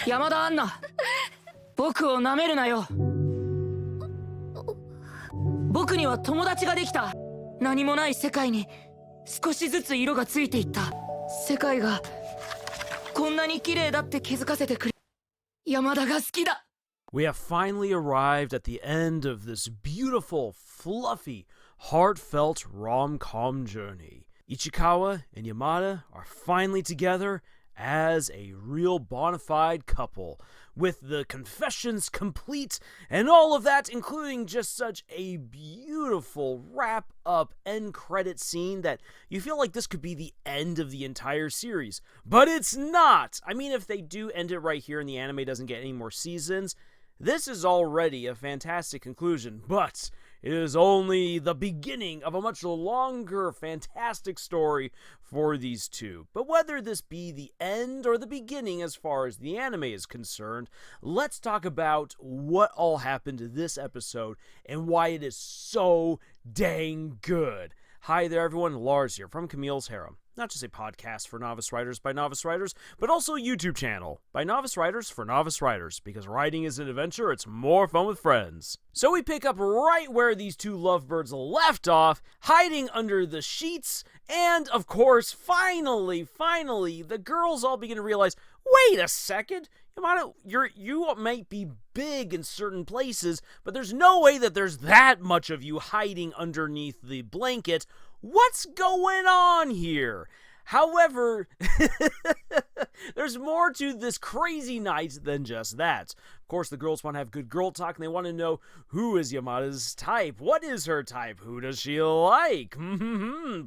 山田アンナ、僕を舐めるなよ。僕には友達ができた。何もない世界に少しずつ色がついていった。世界がこんなに綺麗だって気づかせてくれ。山田が好きだ。 We have finally arrived at the end of this beautiful, fluffy, heartfelt rom-com journey. Ichikawa and Yamada are finally together as a real bona fide couple, with the confessions complete and all of that, including just such a beautiful wrap-up end credit scene that you feel like this could be the end of the entire series. But it's not! I mean, if they do end it right here and the anime doesn't get any more seasons, this is already a fantastic conclusion, but it is only the beginning of a much longer, fantastic story for these two. But whether this be the end or the beginning as far as the anime is concerned, let's talk about what all happened this episode and why it is so dang good. Hi there everyone, Lars here from Camille's Harem. Not just a podcast for novice writers by novice writers, but also a YouTube channel by novice writers for novice writers, because writing is an adventure, it's more fun with friends. So we pick up right where these two lovebirds left off, hiding under the sheets, and of course, finally, the girls all begin to realize, wait a second, Yamada, you might be big in certain places, but there's no way that there's that much of you hiding underneath the blanket. What's going on here? However, there's more to this crazy night than just that. Of course, the girls want to have good girl talk, and they want to know who is Yamada's type. What is her type? Who does she like?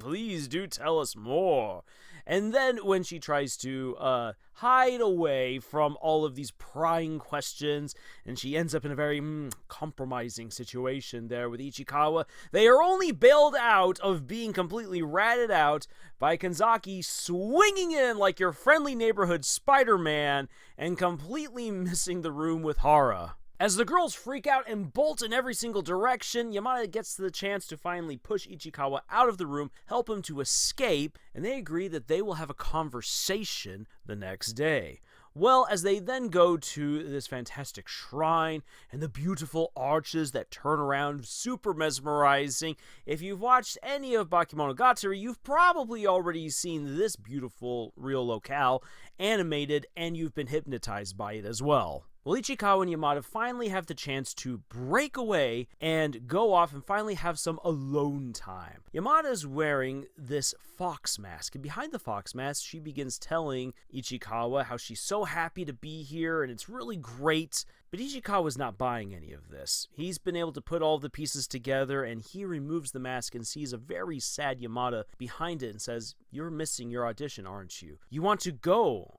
Please do tell us more. And then when she tries to hide away from all of these prying questions, and she ends up in a very compromising situation there with Ichikawa, they are only bailed out of being completely ratted out by Kanzaki swinging in like your friendly neighborhood Spider-Man and completely missing the room with Hara. As the girls freak out and bolt in every single direction, Yamada gets the chance to finally push Ichikawa out of the room, help him to escape, and they agree that they will have a conversation the next day. Well, as they then go to this fantastic shrine and the beautiful arches that turn around, super mesmerizing. If you've watched any of Bakemonogatari, you've probably already seen this beautiful real locale animated, and you've been hypnotized by it as well. Well, Ichikawa and Yamada finally have the chance to break away and go off and finally have some alone time. Yamada is wearing this fox mask, and behind the fox mask, she begins telling Ichikawa how she's so happy to be here and it's really great. But Ichikawa's not buying any of this. He's been able to put all the pieces together, and he removes the mask and sees a very sad Yamada behind it and says, "You're missing your audition, aren't you? You want to go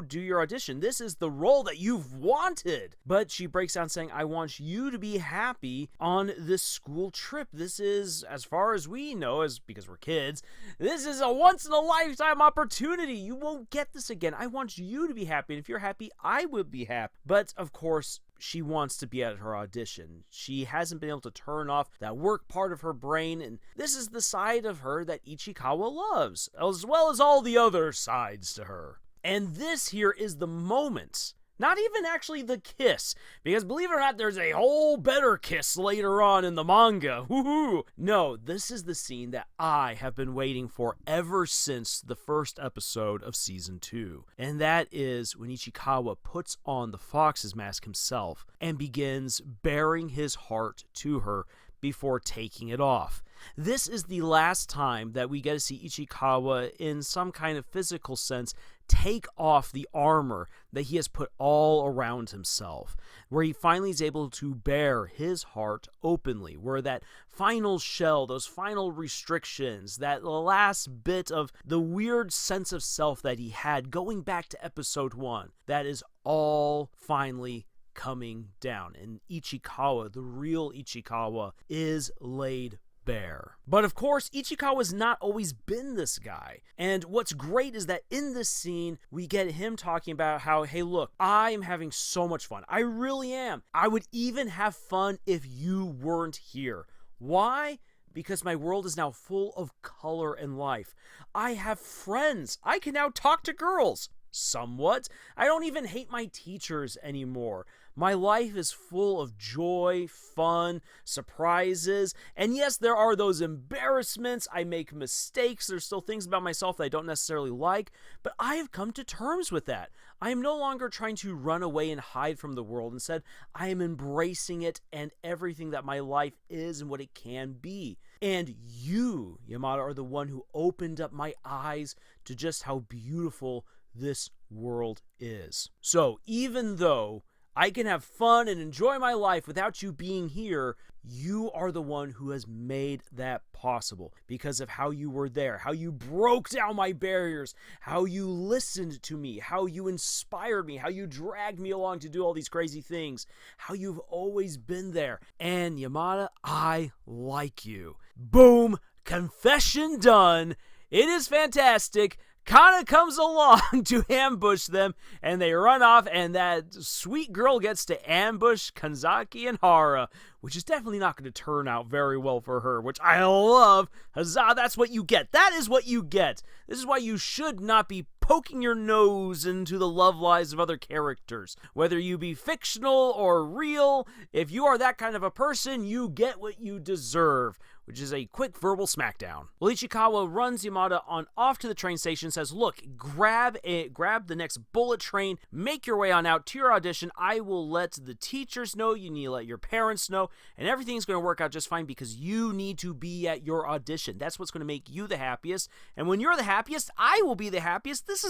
do your audition. This is the role that you've wanted." But she breaks down saying, "I want you to be happy on this school trip. This is, as far as we know, because we're kids, this is a once-in-a-lifetime opportunity. You won't get this again. I want you to be happy, and if you're happy, I will be happy." But of course, she wants to be at her audition. She hasn't been able to turn off that work part of her brain, and this is the side of her that Ichikawa loves, as well as all the other sides to her. And this here is the moment. Not even actually the kiss, because believe it or not, there's a whole better kiss later on in the manga. Woohoo! No, this is the scene that I have been waiting for ever since the first episode of Season 2. And that is when Ichikawa puts on the fox's mask himself and begins baring his heart to her before taking it off. This is the last time that we get to see Ichikawa, in some kind of physical sense, take off the armor that he has put all around himself, where he finally is able to bare his heart openly, where that final shell, those final restrictions, that last bit of the weird sense of self that he had going back to episode 1, that is all finally coming down, and Ichikawa, the real Ichikawa, is laid bare. But of course, Ichikawa's not always been this guy. And what's great is that in this scene, we get him talking about how, hey, look, I'm having so much fun. I really am. I would even have fun if you weren't here. Why? Because my world is now full of color and life. I have friends. I can now talk to girls. somewhat. I don't even hate my teachers anymore. My life is full of joy, fun, surprises, and yes, there are those embarrassments. I make mistakes. There's still things about myself that I don't necessarily like, but I have come to terms with that. I am no longer trying to run away and hide from the world. Instead, I am embracing it and everything that my life is and what it can be. And you, Yamada, are the one who opened up my eyes to just how beautiful this world is. So even though I can have fun and enjoy my life without you being here, you are the one who has made that possible because of how you were there, how you broke down my barriers, how you listened to me, how you inspired me, how you dragged me along to do all these crazy things, how you've always been there. And Yamada, I like you. Boom! Confession done. It is fantastic. Kana comes along to ambush them, and they run off, and that sweet girl gets to ambush Kanzaki and Hara, which is definitely not going to turn out very well for her, which I love. Huzzah, that's what you get. That is what you get. This is why you should not be poking your nose into the love lives of other characters. Whether you be fictional or real, if you are that kind of a person, you get what you deserve, which is a quick verbal smackdown. Well, Ichikawa runs Yamada on off to the train station, says, look, grab the next bullet train, make your way on out to your audition. I will let the teachers know, you need to let your parents know, and everything's going to work out just fine because you need to be at your audition. That's what's going to make you the happiest, and when you're the happiest, I will be the happiest. This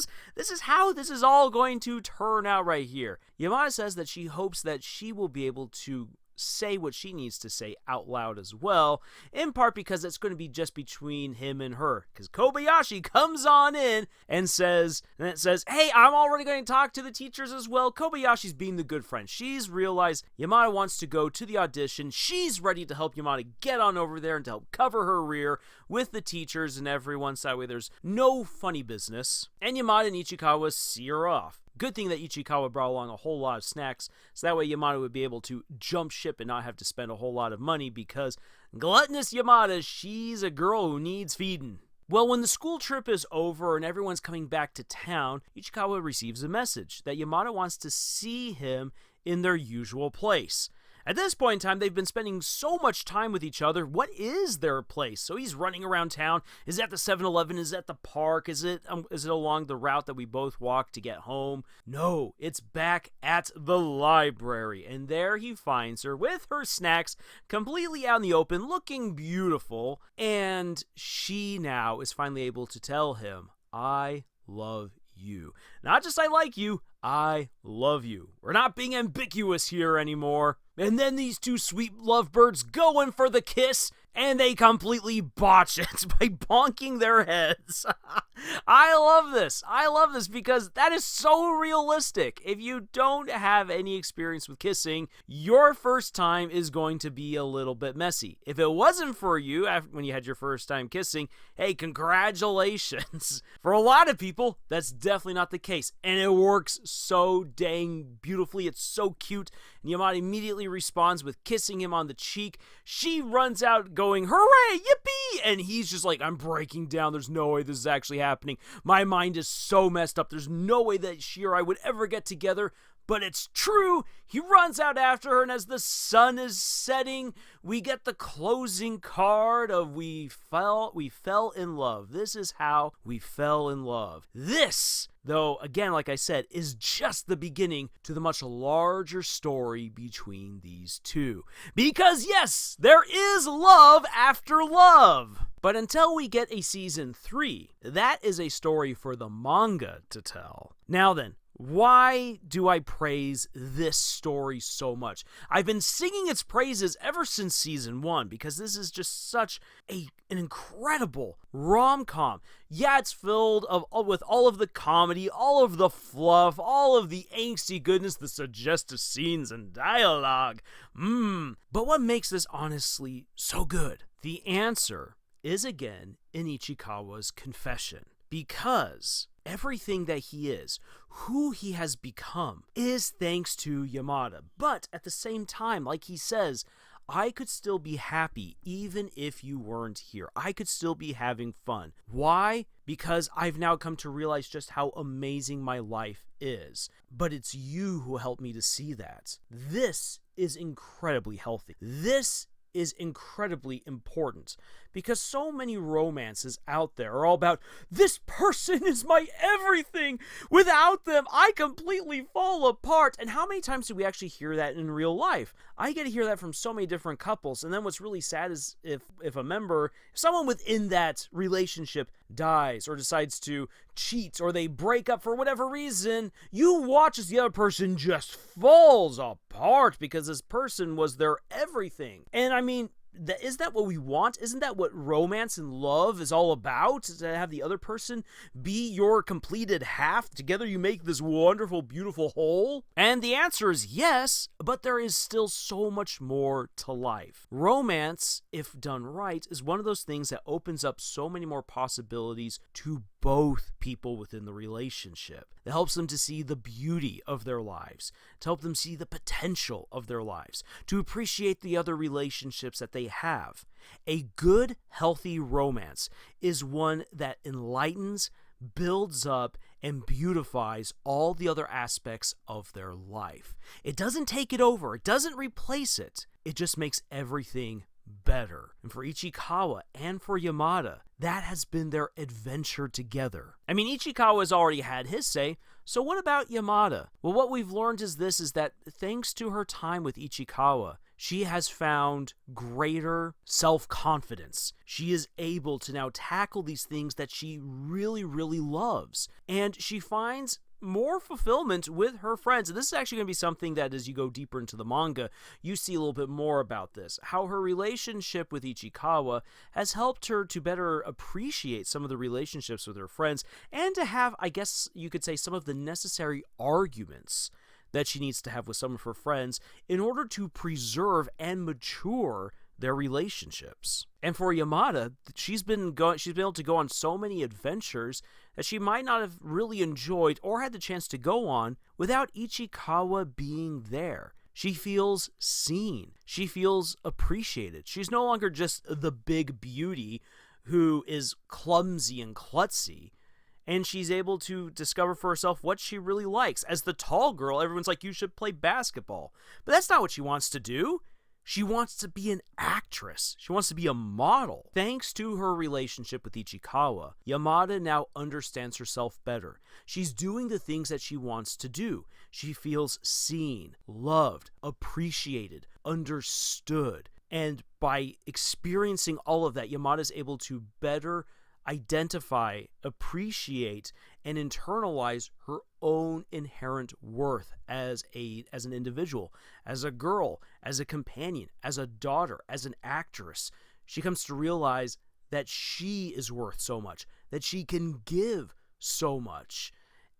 is how this is all going to turn out right here. Yamada says that she hopes that she will be able to say what she needs to say out loud as well, in part because it's going to be just between him and her, because Kobayashi comes on in and says, hey, I'm already going to talk to the teachers as well. Kobayashi's being the good friend. She's realized Yamada wants to go to the audition. She's ready to help Yamada get on over there and to help cover her rear with the teachers and everyone, so that way there's no funny business. And Yamada and Ichikawa see her off. Good thing that Ichikawa brought along a whole lot of snacks, so that way Yamada would be able to jump ship and not have to spend a whole lot of money, because gluttonous Yamada, she's a girl who needs feeding. Well, when the school trip is over and everyone's coming back to town, Ichikawa receives a message that Yamada wants to see him in their usual place. At this point in time, they've been spending so much time with each other. What is their place? So he's running around town. Is it at the 7-Eleven? Is it at the park? Is it along the route that we both walked to get home? No, it's back at the library. And there he finds her with her snacks, completely out in the open, looking beautiful. And she now is finally able to tell him, I love you. Not just I like you, I love you. We're not being ambiguous here anymore. And then these two sweet lovebirds go in for the kiss, and they completely botch it by bonking their heads. I love this. I love this because that is so realistic. If you don't have any experience with kissing, your first time is going to be a little bit messy. If it wasn't for you when you had your first time kissing, hey, congratulations. For a lot of people, that's definitely not the case, and it works so dang beautifully. It's so cute, and Yamada immediately responds with kissing him on the cheek. She runs out going, hooray, yippee, and he's just like, I'm breaking down. There's no way this is actually happening. My mind is so messed up. There's no way that she or I would ever get together, but it's true. He runs out after her, and as the sun is setting, we get the closing card of we fell in love. This is how we fell in love. This, though, again, like I said, is just the beginning to the much larger story between these two. Because yes, there is love after love. But until we get a season 3, that is a story for the manga to tell. Now then, why do I praise this story so much? I've been singing its praises ever since season 1 because this is just such an incredible rom-com. Yeah, it's filled with all of the comedy, all of the fluff, all of the angsty goodness, the suggestive scenes and dialogue. But what makes this honestly so good? The answer is again in Ichikawa's confession. Because everything that he is, who he has become, is thanks to Yamada. But at the same time, like he says, I could still be happy even if you weren't here. I could still be having fun. Why? Because I've now come to realize just how amazing my life is. But it's you who helped me to see that. This is incredibly healthy. This is incredibly important because so many romances out there are all about, this person is my everything. Without them, I completely fall apart. And how many times do we actually hear that in real life? I get to hear that from so many different couples. And then what's really sad is if someone within that relationship dies or decides to cheat or they break up for whatever reason, you watch as the other person just falls apart because this person was their everything. And I mean, is that what we want? Isn't that what romance and love is all about? To have the other person be your completed half? Together you make this wonderful, beautiful whole? And the answer is yes, but there is still so much more to life. Romance, if done right, is one of those things that opens up so many more possibilities to both people within the relationship. It helps them to see the beauty of their lives, to help them see the potential of their lives, to appreciate the other relationships that they have. A good, healthy romance is one that enlightens, builds up, and beautifies all the other aspects of their life. It doesn't take it over. It doesn't replace it. It just makes everything better. And for Ichikawa and for Yamada, that has been their adventure together. I mean, Ichikawa has already had his say, so what about Yamada? Well, what we've learned is that thanks to her time with Ichikawa, she has found greater self-confidence. She is able to now tackle these things that she really, really loves. And she finds more fulfillment with her friends. And this is actually going to be something that as you go deeper into the manga, you see a little bit more about this. How her relationship with Ichikawa has helped her to better appreciate some of the relationships with her friends and to have, I guess you could say, some of the necessary arguments that she needs to have with some of her friends in order to preserve and mature their relationships. And for Yamada, she's been able to go on so many adventures that she might not have really enjoyed or had the chance to go on without Ichikawa being there. She feels seen. She feels appreciated. She's no longer just the big beauty who is clumsy and klutzy. And she's able to discover for herself what she really likes. As the tall girl, everyone's like, you should play basketball. But that's not what she wants to do. She wants to be an actress. She wants to be a model. Thanks to her relationship with Ichikawa, Yamada now understands herself better. She's doing the things that she wants to do. She feels seen, loved, appreciated, understood. And by experiencing all of that, Yamada is able to better identify, appreciate, and internalize her own inherent worth as an individual, as a girl, as a companion, as a daughter, as an actress. She comes to realize that she is worth so much, that she can give so much.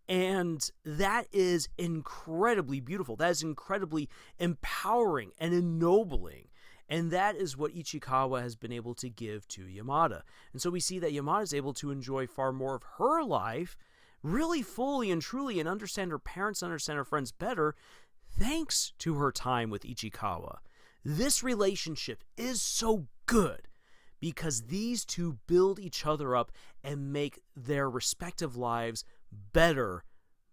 And that is incredibly beautiful. That is incredibly empowering and ennobling. And that is what Ichikawa has been able to give to Yamada. And so we see that Yamada is able to enjoy far more of her life really fully and truly and understand her parents, understand her friends better, thanks to her time with Ichikawa. This relationship is so good because these two build each other up and make their respective lives better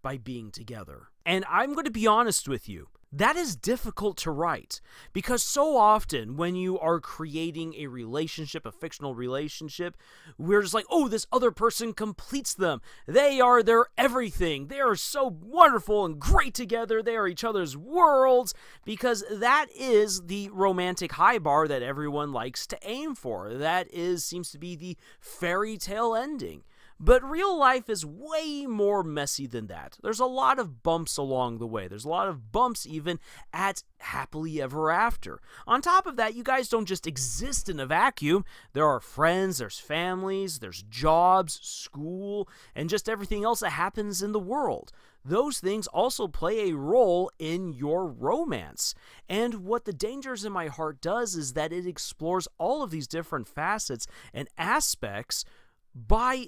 by being together. And I'm going to be honest with you. That is difficult to write because so often when you are creating a relationship, a fictional relationship, we're just like, oh, this other person completes them. They are their everything. They are so wonderful and great together. They are each other's worlds because that is the romantic high bar that everyone likes to aim for. That seems to be the fairy tale ending. But real life is way more messy than that. There's a lot of bumps along the way. There's a lot of bumps even at happily ever after. On top of that, you guys don't just exist in a vacuum. There are friends, there's families, there's jobs, school, and just everything else that happens in the world. Those things also play a role in your romance. And what The Dangers in My Heart does is that it explores all of these different facets and aspects by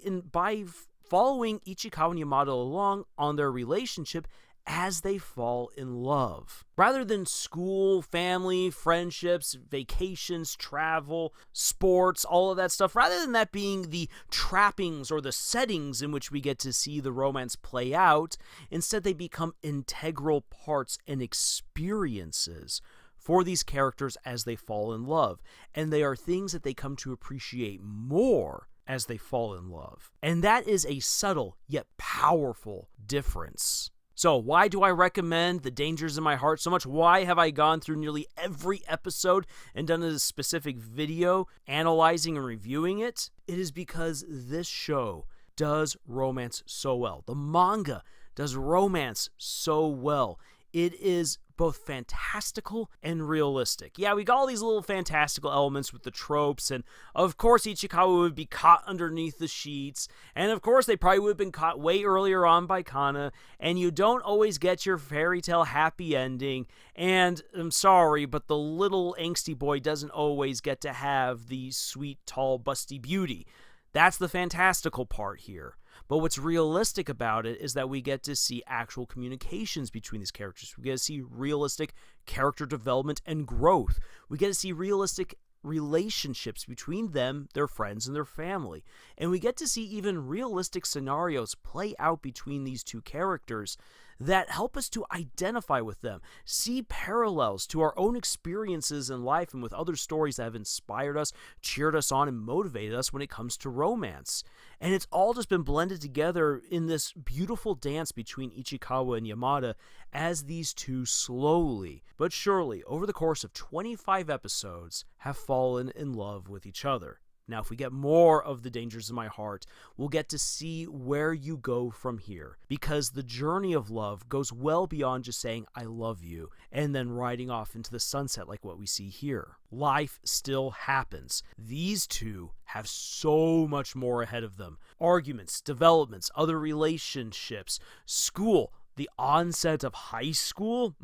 following Ichikawa and Yamada along on their relationship as they fall in love. Rather than school, family, friendships, vacations, travel, sports, all of that stuff, rather than that being the trappings or the settings in which we get to see the romance play out, instead they become integral parts and experiences for these characters as they fall in love. And they are things that they come to appreciate more as they fall in love. And that is a subtle yet powerful difference. So why do I recommend The Dangers in My Heart so much? Why have I gone through nearly every episode and done a specific video analyzing and reviewing it? It is because this show does romance so well. The manga does romance so well. It is both fantastical and realistic. Yeah, we got all these little fantastical elements with the tropes, and of course Ichikawa would be caught underneath the sheets, and of course they probably would have been caught way earlier on by Kana, and you don't always get your fairy tale happy ending, and I'm sorry, but the little angsty boy doesn't always get to have the sweet, tall, busty beauty. That's the fantastical part here. But what's realistic about it is that we get to see actual communications between these characters. We get to see realistic character development and growth. We get to see realistic relationships between them, their friends, and their family. And we get to see even realistic scenarios play out between these two characters that help us to identify with them, see parallels to our own experiences in life and with other stories that have inspired us, cheered us on, and motivated us when it comes to romance. And it's all just been blended together in this beautiful dance between Ichikawa and Yamada as these two slowly, but surely, over the course of 25 episodes, have fallen in love with each other. Now, if we get more of The Dangers in My Heart, we'll get to see where you go from here, because the journey of love goes well beyond just saying, I love you, and then riding off into the sunset like what we see here. Life still happens. These two have so much more ahead of them. Arguments, developments, other relationships, school, the onset of high school,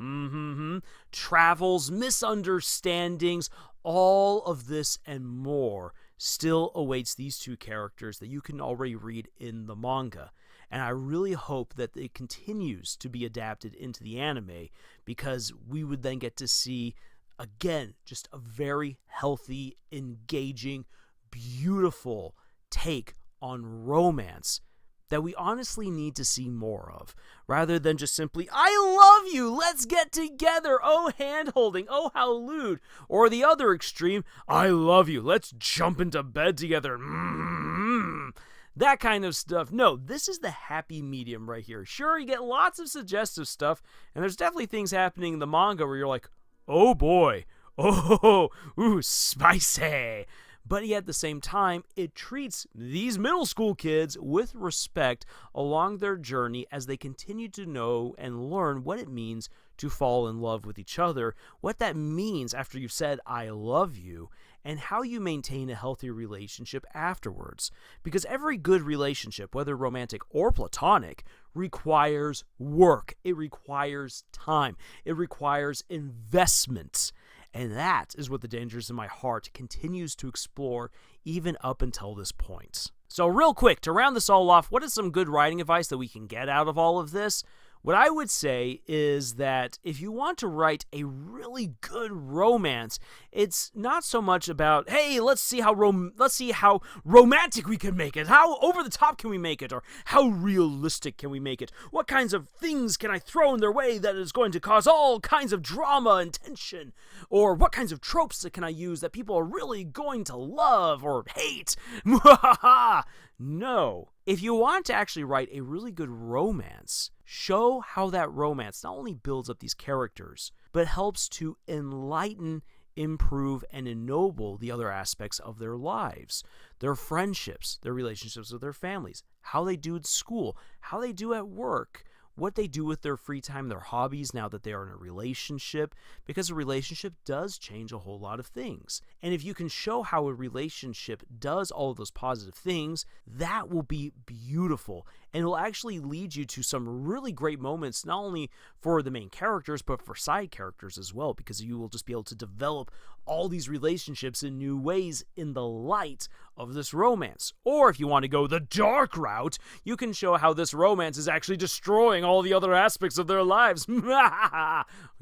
travels, misunderstandings, all of this and more still awaits these two characters that you can already read in the manga. And I really hope that it continues to be adapted into the anime, because we would then get to see, again, just a very healthy, engaging, beautiful take on romance that we honestly need to see more of, rather than just simply, I love you, let's get together, oh hand-holding, oh how lewd, or the other extreme, I love you, let's jump into bed together, that kind of stuff. No, this is the happy medium right here. Sure, you get lots of suggestive stuff, and there's definitely things happening in the manga where you're like, oh boy, oh, ooh, spicy. But yet at the same time, it treats these middle school kids with respect along their journey as they continue to know and learn what it means to fall in love with each other, what that means after you've said, I love you, and how you maintain a healthy relationship afterwards. Because every good relationship, whether romantic or platonic, requires work. It requires time. It requires investment. And that is what The Dangers in My Heart continues to explore even up until this point. So real quick, to round this all off, what is some good writing advice that we can get out of all of this? What I would say is that if you want to write a really good romance, it's not so much about, hey, let's see how romantic we can make it, how over the top can we make it, or how realistic can we make it, what kinds of things can I throw in their way that is going to cause all kinds of drama and tension, or what kinds of tropes can I use that people are really going to love or hate. No. If you want to actually write a really good romance, show how that romance not only builds up these characters, but helps to enlighten, improve, and ennoble the other aspects of their lives, their friendships, their relationships with their families, how they do at school, how they do at work, what they do with their free time, their hobbies now that they are in a relationship, because a relationship does change a whole lot of things. And if you can show how a relationship does all of those positive things, that will be beautiful and it will actually lead you to some really great moments, not only for the main characters, but for side characters as well, because you will just be able to develop all these relationships in new ways in the light of this romance. Or if you want to go the dark route, you can show how this romance is actually destroying all the other aspects of their lives.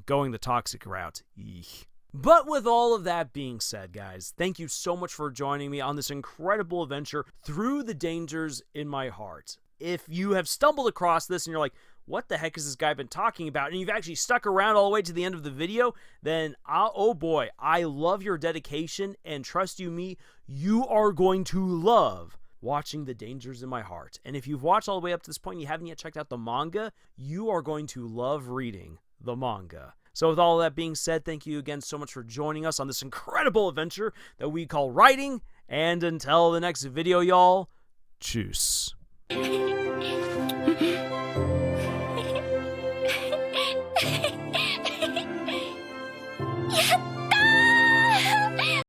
Going the toxic route. Eek. But with all of that being said, guys, thank you so much for joining me on this incredible adventure through the dangers in my heart. If you have stumbled across this and you're like, what the heck has this guy been talking about? And you've actually stuck around all the way to the end of the video, then, oh boy, I love your dedication, and trust you me, you are going to love watching The Dangers in My Heart. And if you've watched all the way up to this point and you haven't yet checked out the manga, you are going to love reading the manga. So with all that being said, thank you again so much for joining us on this incredible adventure that we call writing. And until the next video, y'all, tschüss.